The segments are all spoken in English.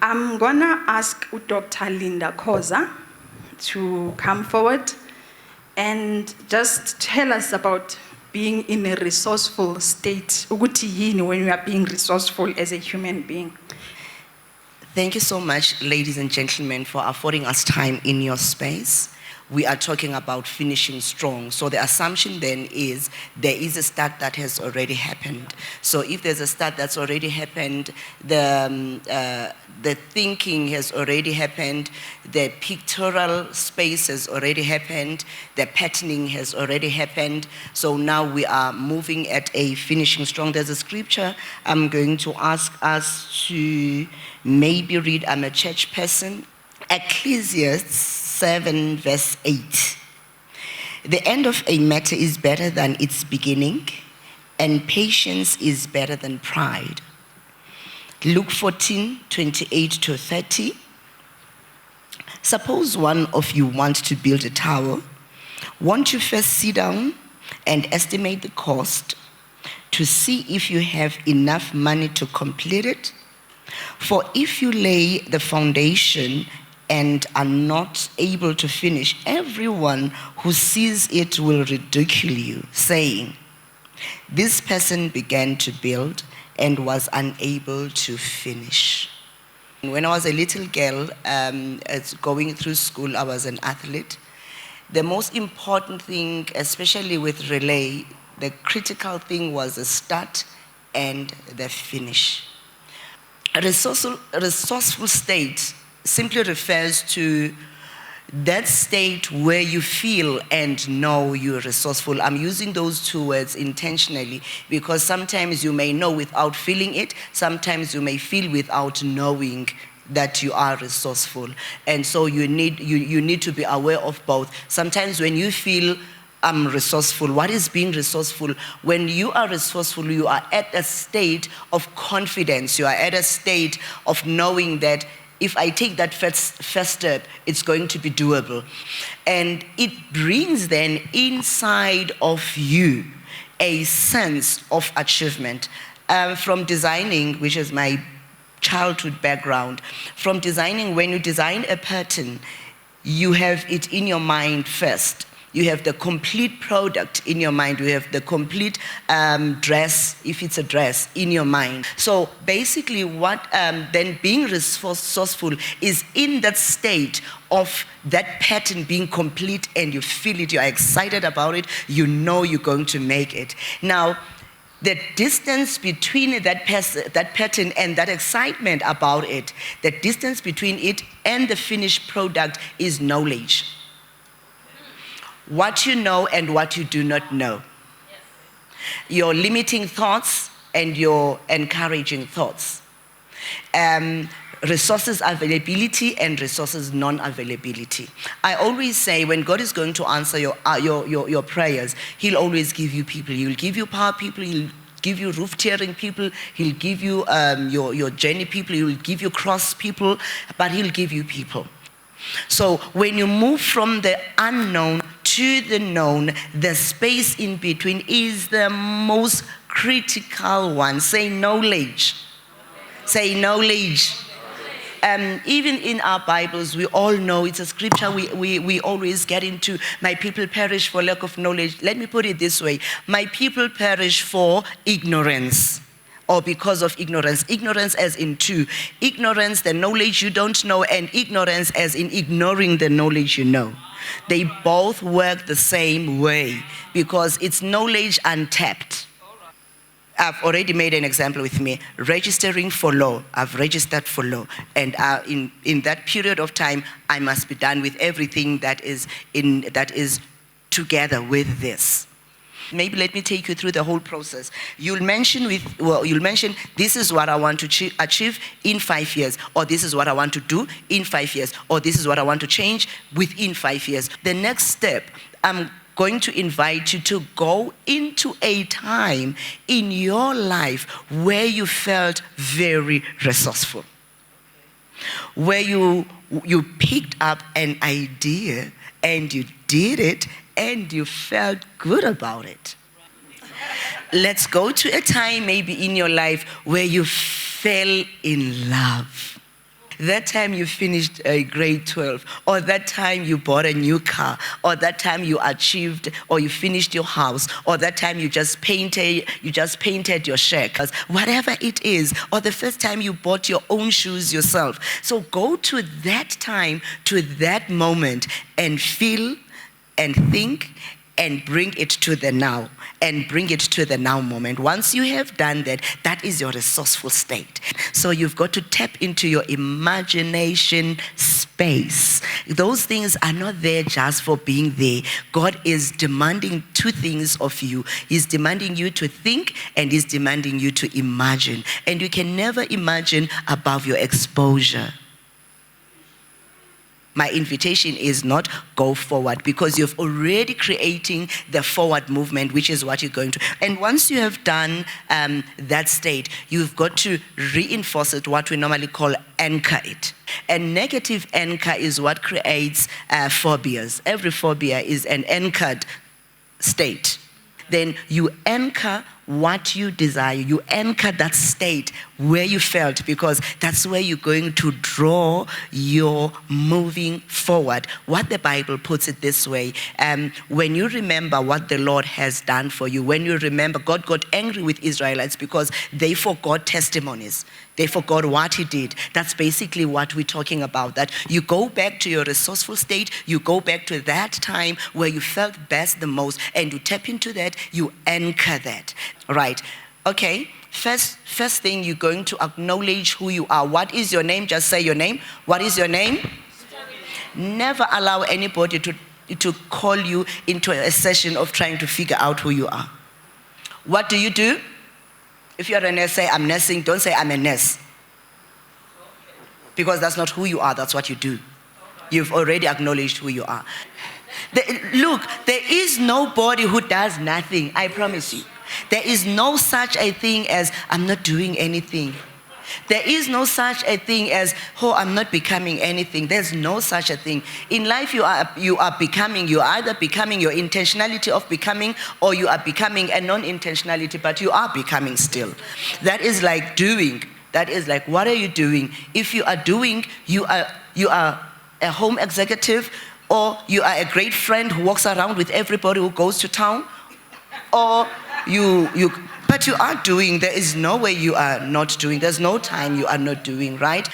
I'm gonna ask Dr. Linda Khoza to come forward and just tell us about being in a resourceful state. Ukuthi yini when you are being resourceful as a human being. Thank you so much, ladies and gentlemen, for affording us time in your space. We are talking about finishing strong. So the assumption then is there is a start that has already happened. So if there's a start that's already happened, the thinking has already happened, the pictorial space has already happened, the patterning has already happened. So now we are moving at a finishing strong. There's a scripture I'm going to ask us to maybe read. I'm a church person. Ecclesiastes 7 verse 8. The end of a matter is better than its beginning, and patience is better than pride. Luke 14, 28 to 30. Suppose one of you wants to build a tower. Won't you first sit down and estimate the cost to see if you have enough money to complete it? For if you lay the foundation and are not able to finish, everyone who sees it will ridicule you, saying, this person began to build and was unable to finish. When I was a little girl, going through school, I was an athlete. The most important thing, especially with relay, the critical thing was the start and the finish. A resourceful state simply refers to that state where you feel and know you're resourceful. I'm using those two words intentionally because sometimes you may know without feeling it, sometimes you may feel without knowing that you are resourceful. And so you need to be aware of both. Sometimes when you feel I'm resourceful, what is being resourceful? When you are resourceful, you are at a state of confidence. You are at a state of knowing that if I take that first step, it's going to be doable. And it brings then inside of you a sense of achievement. From designing, which is my childhood background, from designing, when you design a pattern, you have it in your mind first. You have the complete product in your mind. You have the complete dress, if it's a dress, in your mind. So basically what then being resourceful is in that state of that pattern being complete and you feel it, you're excited about it, you know you're going to make it. Now, the distance between that pattern and that excitement about it, the distance between it and the finished product is knowledge. What you know and what you do not know. Your limiting thoughts and your encouraging thoughts. Resources availability and resources non-availability. I always say when God is going to answer your prayers, He'll always give you people. He'll give you power people, He'll give you roof tearing people, He'll give you your journey people, He'll give you cross people, but He'll give you people. So when you move from the unknown to the known, the space in between is the most critical one. Say knowledge. Say knowledge. Even in our Bibles, we all know it's a scripture we always get into. My people perish for lack of knowledge. Let me put it this way. My people perish for ignorance. Or because of ignorance. Ignorance as in two. Ignorance, the knowledge you don't know, and ignorance as in ignoring the knowledge you know. They both work the same way because it's knowledge untapped. I've already made an example with me. Registering for law. I've registered for law. And in that period of time, I must be done with everything that is together with this. Maybe let me take you through the whole process. You'll mention this is what I want to achieve in 5 years, or this is what I want to do in 5 years, or this is what I want to change within 5 years. The next step, I'm going to invite you to go into a time in your life where you felt very resourceful, where you picked up an idea and you did it and you felt good about it. Let's go to a time maybe in your life where you fell in love. that time you finished grade 12, or that time you bought a new car, or that time you achieved or you finished your house, or that time you just painted your shack, whatever it is, or the first time you bought your own shoes yourself. So go to that time, to that moment, and feel and think and bring it to the now, and bring it to the now moment. Once you have done that, that is your resourceful state. So you've got to tap into your imagination space. Those things are not there just for being there. God is demanding two things of you. He's demanding you to think, and he's demanding you to imagine. And you can never imagine above your exposure. My invitation is not go forward, because you're already creating the forward movement, which is what you're going to. And once you have done that state, you've got to reinforce it, what we normally call anchor it. And negative anchor is what creates phobias. Every phobia is an anchored state. Then you anchor what you desire. You anchor that state where you felt, because that's where you're going to draw your moving forward. What the Bible puts it this way, when you remember what the Lord has done for you, when you remember God got angry with Israelites because they forgot testimonies. They forgot what he did. That's basically what we're talking about, that you go back to your resourceful state, you go back to that time where you felt best the most, and you tap into that, you anchor that. Right. Okay. First thing, you're going to acknowledge who you are. What is your name? Just say your name. What is your name? Never allow anybody to call you into a session of trying to figure out who you are. What do you do? If you're a nurse, say I'm nursing. Don't say I'm a nurse. Because that's not who you are. That's what you do. You've already acknowledged who you are. Look, there is nobody who does nothing. I promise you. There is no such a thing as I'm not doing anything. There is no such a thing as, oh, I'm not becoming anything. There's no such a thing. In life, you are becoming. You are either becoming your intentionality of becoming, or you are becoming a non-intentionality, but you are becoming still. That is like doing. That is like, what are you doing? If you are doing, you are a home executive, or you are a great friend who walks around with everybody who goes to town, or but you are doing. There is no way you are not doing. There's no time you are not doing, right?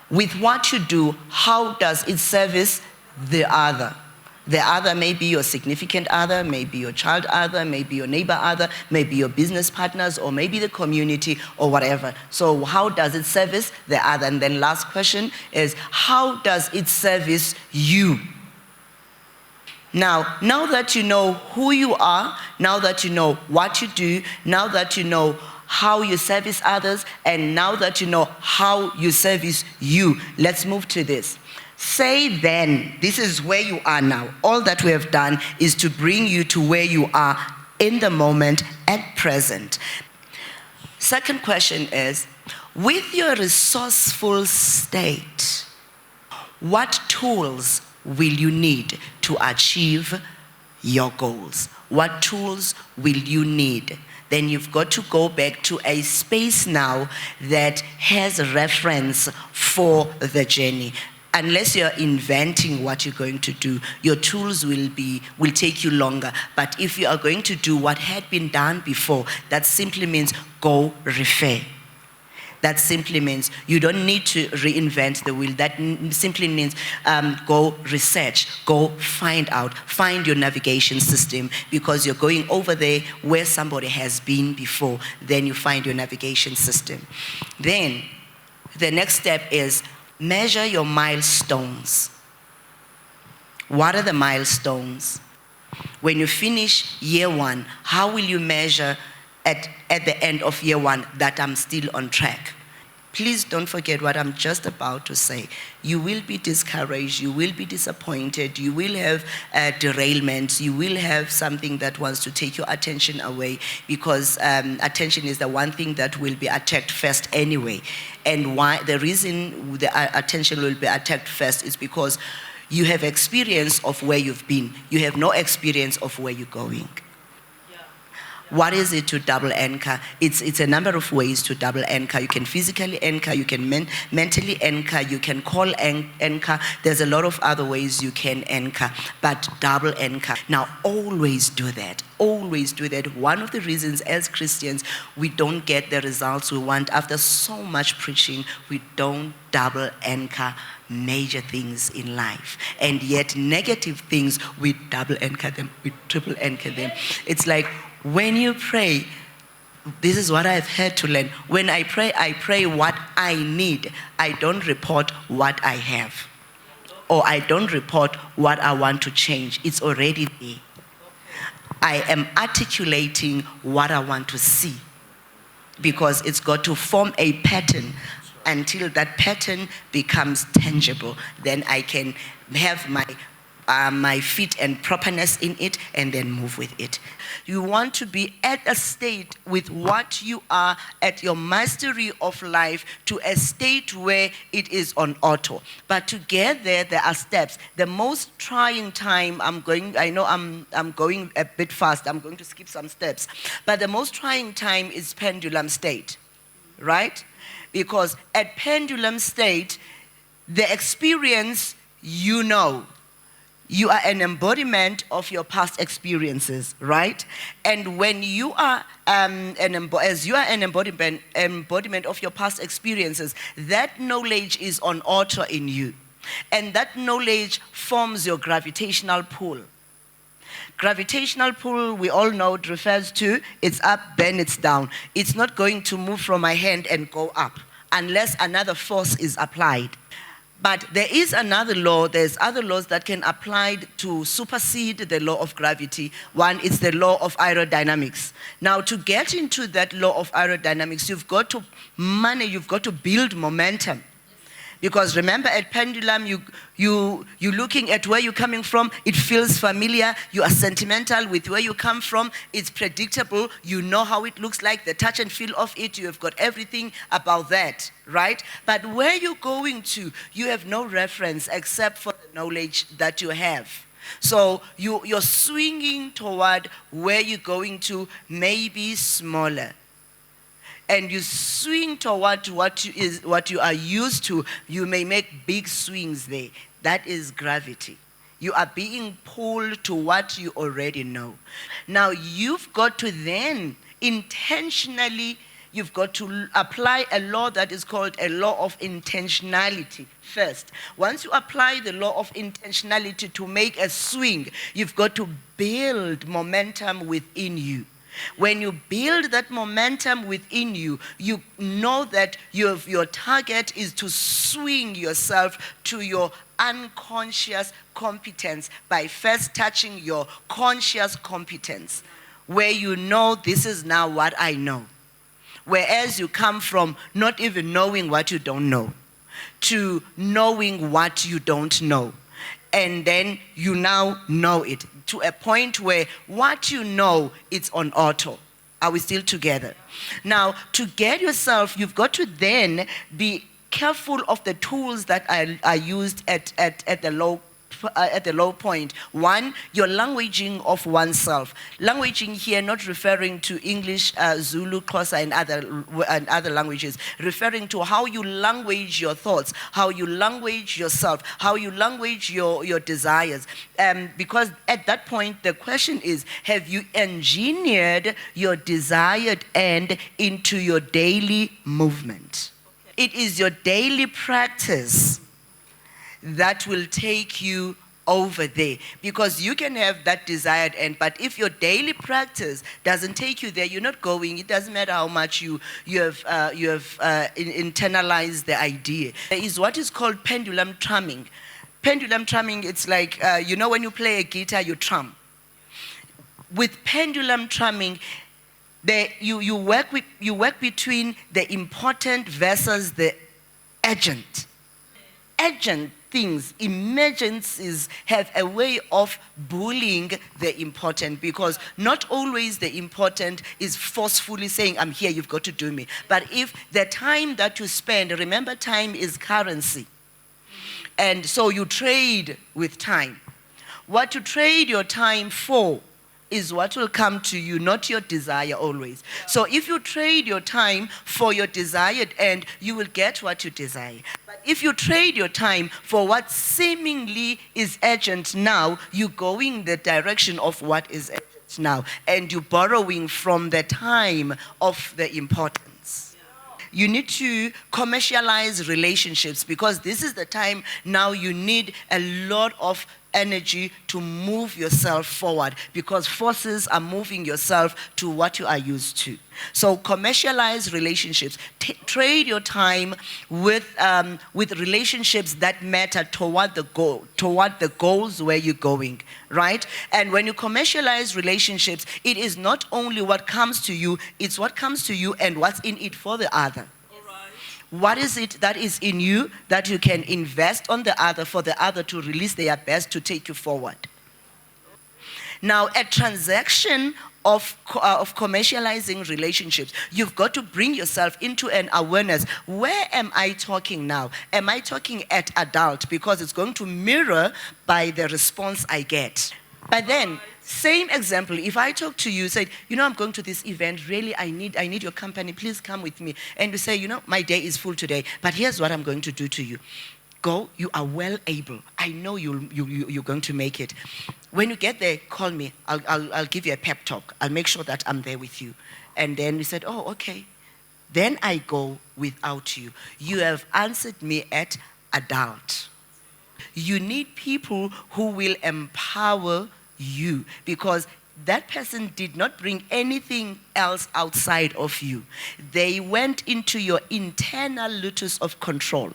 With what you do, how does it service the other? The other may be your significant other, maybe your child other, maybe your neighbor other, maybe your business partners, or maybe the community, or whatever. So how does it service the other? And then last question is, how does it service you? Now that you know who you are, now that you know what you do, now that you know how you service others, and now that you know how you service you, let's move to this. Say then, this is where you are now. All that we have done is to bring you to where you are in the moment, at present. Second question is, with your resourceful state, what tools will you need to achieve your goals? What tools will you need? Then you've got to go back to a space now that has a reference for the journey. Unless you're inventing what you're going to do, your tools will take you longer. But if you are going to do what had been done before, that simply means go refer. That simply means you don't need to reinvent the wheel. That simply means go research, go find out, find your navigation system, because you're going over there where somebody has been before. Then you find your navigation system. Then the next step is measure your milestones. What are the milestones? When you finish year one, how will you measure at the end of year one that I'm still on track? Please don't forget what I'm just about to say. You will be discouraged, you will be disappointed, you will have derailments, you will have something that wants to take your attention away, because attention is the one thing that will be attacked first anyway. And why the reason the attention will be attacked first is because you have experience of where you've been. You have no experience of where you're going. What is it to double anchor? It's a number of ways to double anchor. You can physically anchor, you can mentally anchor, you can call anchor. There's a lot of other ways you can anchor, but double anchor. Now, always do that. Always do that. One of the reasons as Christians we don't get the results we want after so much preaching, we don't double anchor major things in life. And yet negative things, we double anchor them, we triple anchor them. It's like, when you pray, this is what I've had to learn. When I pray what I need. I don't report what I have. Or I don't report what I want to change. It's already there. I am articulating what I want to see. Because it's got to form a pattern. Until that pattern becomes tangible, then I can have my feet and properness in it and then move with it. You want to be at a state with what you are at your mastery of life to a state where it is on auto. But to get there, there are steps. The most trying time, I'm going a bit fast, I'm going to skip some steps. But the most trying time is pendulum state, right? Because at pendulum state, the experience, you know. You are an embodiment of your past experiences, right? And when you are as you are an embodiment of your past experiences, that knowledge is on auto in you. And that knowledge forms your gravitational pull. Gravitational pull, we all know, it refers to it's up, then it's down. It's not going to move from my hand and go up unless another force is applied. But there is another law, there's other laws that can apply to supersede the law of gravity. One is the law of aerodynamics. Now, to get into that law of aerodynamics, you've got to build momentum. Because remember, at pendulum, you're looking at where you're coming from. It feels familiar. You are sentimental with where you come from. It's predictable. You know how it looks like, the touch and feel of it. You have got everything about that, right? But where you're going to, you have no reference except for the knowledge that you have. So you're swinging toward where you're going to, maybe smaller. And you swing toward what you are used to, you may make big swings there. That is gravity. You are being pulled to what you already know. Now, you've got to then intentionally, you've got to apply a law that is called a law of intentionality first. Once you apply the law of intentionality to make a swing, you've got to build momentum within you. When you build that momentum within you, you know that your target is to swing yourself to your unconscious competence by first touching your conscious competence, where you know this is now what I know. Whereas you come from not even knowing what you don't know to knowing what you don't know. And then you now know it to a point where what you know, it's on auto. Are we still together? Now, to get yourself, you've got to then be careful of the tools that are used at the low point. One, your languaging of oneself. Languaging here not referring to English, Zulu, Khoza, and other languages, referring to how you language your thoughts, how you language yourself, how you language your desires. Because at that point, the question is, have you engineered your desired end into your daily movement? Okay. It is your daily practice that will take you over there, because you can have that desired end, but if your daily practice doesn't take you there, you're not going. It doesn't matter how much you have internalized the idea. There is what is called pendulum trumming. Pendulum trumming, it's like when you play a guitar, you trum. With pendulum trumming, you work between the important versus the urgent. Urgent things, emergencies have a way of bullying the important, because not always the important is forcefully saying, I'm here, you've got to do me. But if the time that you spend, remember, time is currency. And so you trade with time. What you trade your time for is what will come to you, not your desire always. So if you trade your time for your desired end, you will get what you desire. But if you trade your time for what seemingly is urgent now, you're going the direction of what is urgent now, and you're borrowing from the time of the importance. You need to commercialize relationships, because this is the time now you need a lot of energy to move yourself forward, because forces are moving yourself to what you are used to. So commercialize relationships. Trade your time with relationships that matter toward the goal, toward the goals where you're going, right? And when you commercialize relationships, it is not only what comes to you, it's what comes to you and what's in it for the other. What is it that is in you that you can invest on the other for the other to release their best to take you forward? Now, a transaction of commercializing relationships, you've got to bring yourself into an awareness. Where am I talking now? Am I talking at adult? Because it's going to mirror by the response I get. But then, same example, if I talk to you, say, I'm going to this event, really, I need your company, please come with me. And you say, my day is full today, but here's what I'm going to do to you. Go, you are well able. I know you're going to make it. When you get there, call me. I'll give you a pep talk. I'll make sure that I'm there with you. And then we said, oh, okay. Then I go without you. You have answered me at adult. You need people who will empower you, because that person did not bring anything else outside of you. They went into your internal locus of control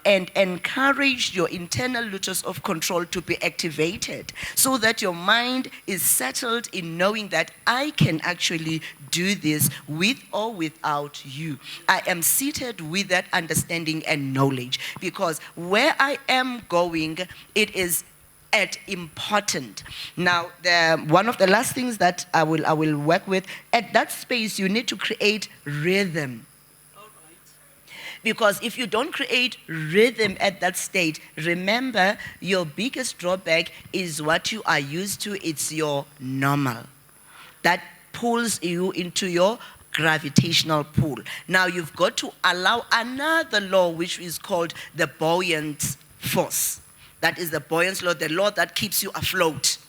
and encouraged your internal locus of control to be activated, so that your mind is settled in knowing that I can actually do this with or without you. I am seated with that understanding and knowledge, because where I am going, it is important. Now, one of the last things that I will work with, at that space, you need to create rhythm. All right. Because if you don't create rhythm at that state, remember, your biggest drawback is what you are used to. It's your normal. That pulls you into your gravitational pull. Now, you've got to allow another law, which is called the buoyant force. That is the buoyancy law, the law that keeps you afloat.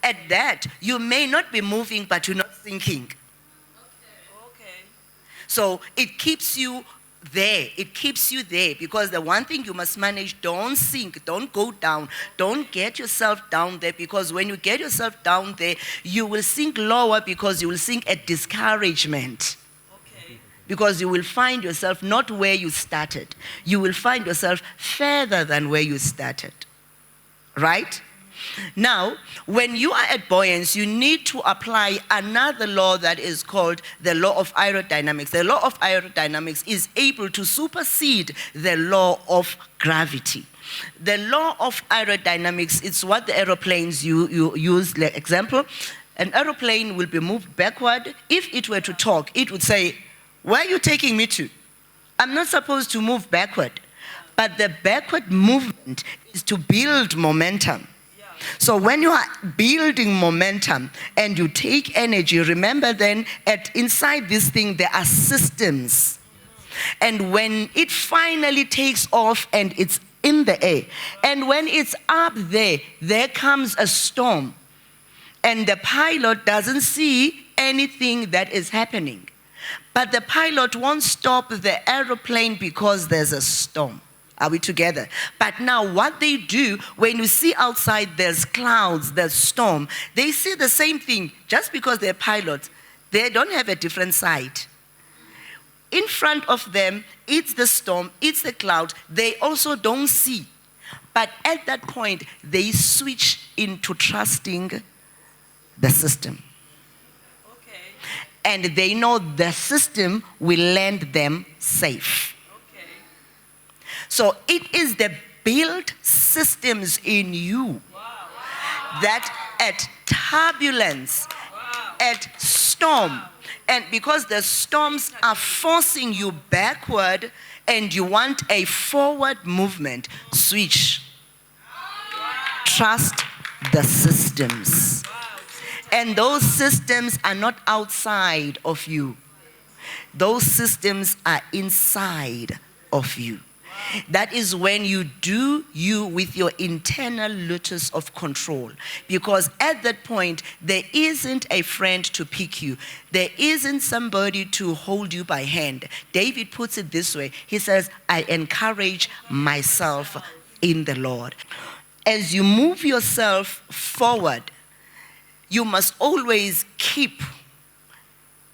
At that, you may not be moving, but you're not sinking. Okay. So it keeps you there. It keeps you there, because the one thing you must manage, don't sink, don't go down, don't get yourself down there, because when you get yourself down there, you will sink lower, because you will sink at discouragement. Because you will find yourself not where you started. You will find yourself further than where you started. Right? Now, when you are at buoyancy, you need to apply another law that is called the law of aerodynamics. The law of aerodynamics is able to supersede the law of gravity. The law of aerodynamics is what the aeroplanes you use. Like example, an aeroplane will be moved backward. If it were to talk, it would say, where are you taking me to? I'm not supposed to move backward. But the backward movement is to build momentum. So when you are building momentum and you take energy, remember then inside this thing there are systems. And when it finally takes off and it's in the air, and when it's up there, there comes a storm. And the pilot doesn't see anything that is happening. But the pilot won't stop the aeroplane because there's a storm. Are we together? But now what they do, when you see outside there's clouds, there's storm, they see the same thing. Just because they're pilots, they don't have a different side. In front of them, it's the storm, it's the cloud. They also don't see. But at that point, they switch into trusting the system. And they know the system will land them safe. Okay. So it is the built systems in you that at turbulence, at storm, and because the storms are forcing you backward and you want a forward movement, switch. Trust the systems. And those systems are not outside of you. Those systems are inside of you. That is when you do you with your internal lotus of control. Because at that point, there isn't a friend to pick you. There isn't somebody to hold you by hand. David puts it this way. He says, I encourage myself in the Lord. As you move yourself forward, you must always keep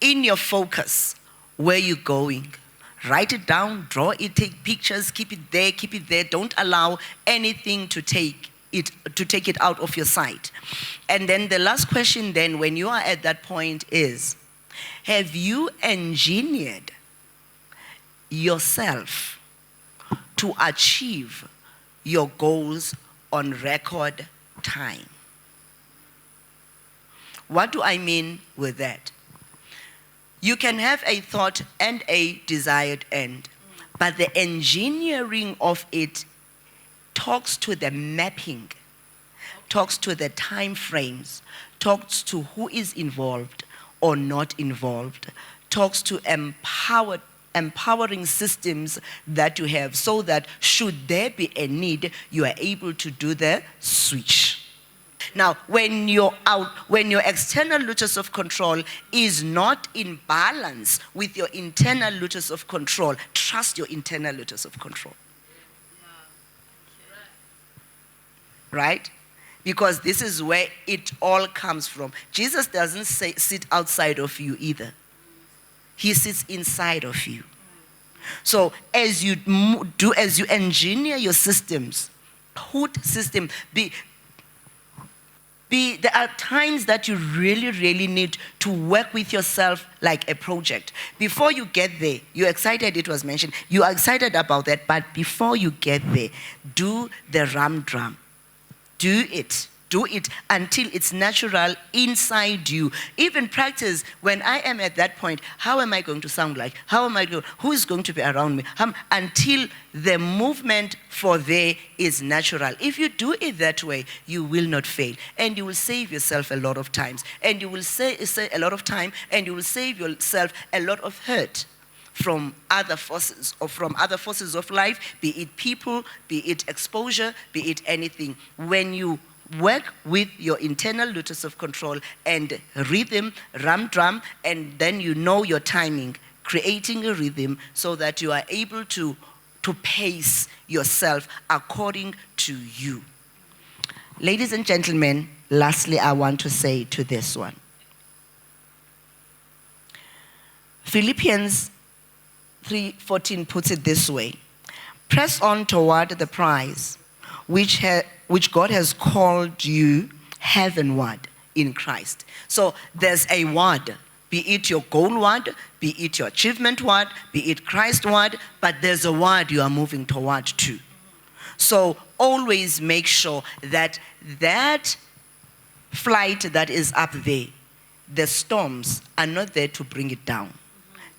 in your focus where you're going. Write it down, draw it, take pictures, keep it there. Don't allow anything to take it out of your sight. And then the last question then, when you are at that point is, have you engineered yourself to achieve your goals on record time? What do I mean with that? You can have a thought and a desired end, but the engineering of it talks to the mapping, talks to the time frames, talks to who is involved or not involved, talks to empowering systems that you have, so that should there be a need, you are able to do the switch. Now, when your external lotus of control is not in balance with your internal lotus of control, trust your internal lotus of control. Right? Because this is where it all comes from. Jesus doesn't sit outside of you either. He sits inside of you. So as you engineer your systems, there are times that you really need to work with yourself like a project. Before you get there, you're excited, it was mentioned, you are excited about that, but before you get there, do the ram drum. Do it until it's natural inside you. Even practice, when I am at that point, how am I going to sound like? Who is going to be around me? Until the movement for there is natural. If you do it that way, you will not fail. And you will save yourself a lot of times. And you will say a lot of time, and you will save yourself a lot of hurt from other forces of life, be it people, be it exposure, be it anything. When you work with your internal lotus of control and rhythm, ram drum, and then you know your timing, creating a rhythm so that you are able to pace yourself according to you. Ladies and gentlemen, lastly, I want to say to this one. Philippians 3:14 puts it this way: press on toward the prize which God has called you heavenward in Christ. So there's a word, be it your goal word, be it your achievement word, be it Christ word, but there's a word you are moving toward too. So always make sure that flight that is up there, the storms are not there to bring it down.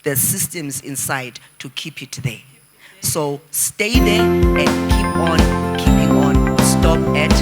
The systems inside to keep it there. So stay there and keep on keeping on. Stop at